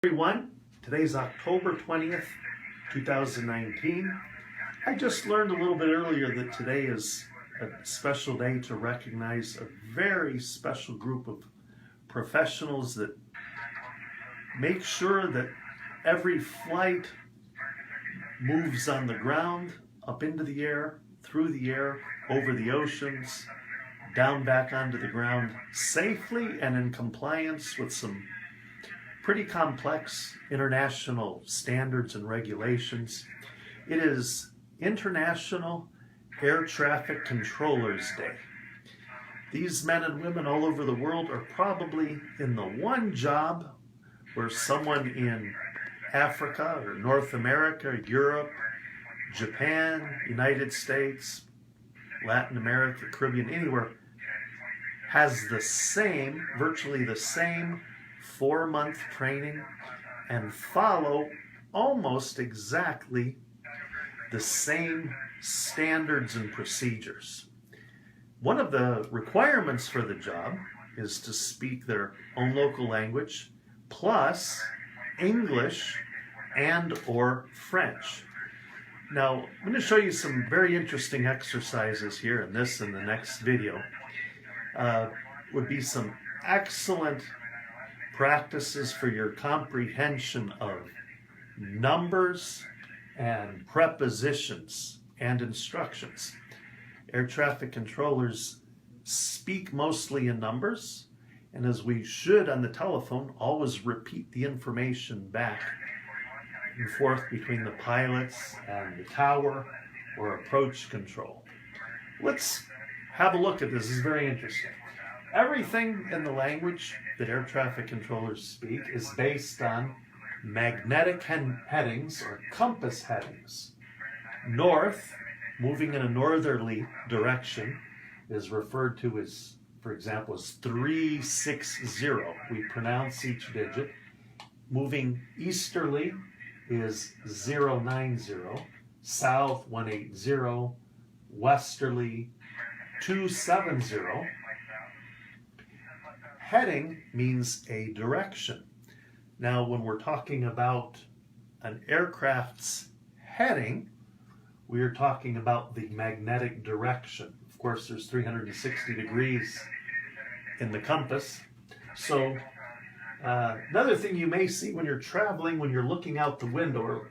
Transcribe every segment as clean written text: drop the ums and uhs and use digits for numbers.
Everyone, today's October 20th, 2019. I just learned a little bit earlier that today is a special day to recognize a very special group of professionals that make sure that every flight moves on the ground, up into the air, through the air, over the oceans, down back onto the ground safely and in compliance with some pretty complex international standards and regulations. It is International Air Traffic Controllers Day. These men and women all over the world are probably in the one job where someone in Africa or North America, Europe, Japan, United States, Latin America, Caribbean, anywhere, has the same, virtually the same 4-month training and follow almost exactly the same standards and procedures. One of the requirements for the job is to speak their own local language plus English and or French. Now, I'm going to show you some very interesting exercises here in this and the next video. Would be some excellent practices for your comprehension of numbers and prepositions and instructions. Air traffic controllers speak mostly in numbers, and as we should on the telephone, always repeat the information back and forth between the pilots and the tower or approach control. Let's have a look at this. This is very interesting. Everything in the language that air traffic controllers speak is based on magnetic headings or compass headings. North, moving in a northerly direction, is referred to as, for example, as 360. We pronounce each digit. Moving easterly is 090. South, 180. Westerly, 270. Heading means a direction. Now, when we're talking about an aircraft's heading, we are talking about the magnetic direction. Of course, there's 360 degrees in the compass. So, another thing you may see when you're traveling, when you're looking out the window, are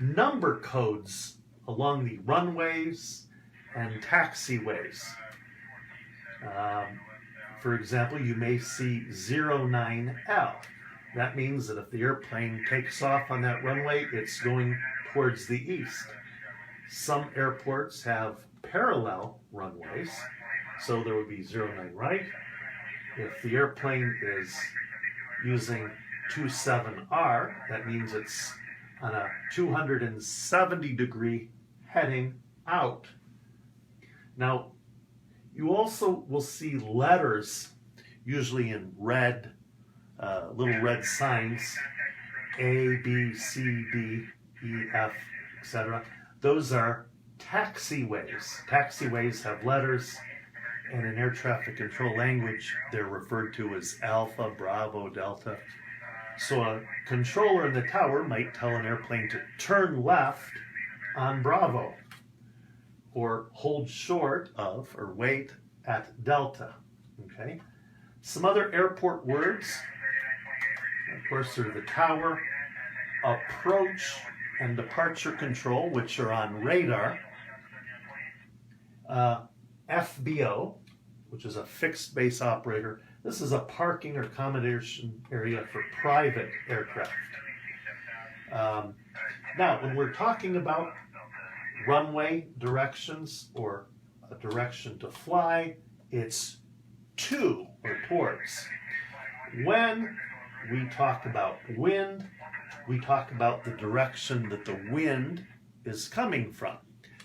number codes along the runways and taxiways. For example, you may see 09L. That means that if the airplane takes off on that runway, it's going towards the east. Some airports have parallel runways, so there would be 09 right. If the airplane is using 27R, that means it's on a 270 degree heading out. Now, you also will see letters, usually in red, little red signs, A, B, C, D, E, F, etc. Those are taxiways. Taxiways have letters, and in air traffic control language, they're referred to as Alpha, Bravo, Delta. So a controller in the tower might tell an airplane to turn left on Bravo, or hold short of or wait at Delta. Okay. Some other airport words, of course, are the tower, approach and departure control, which are on radar, FBO, which is a fixed base operator. This is a parking or accommodation area for private aircraft. Now, when we're talking about runway directions or a direction to fly, it's to or towards. When we talk about wind, we talk about the direction that the wind is coming from,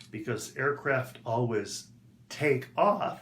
because aircraft always take off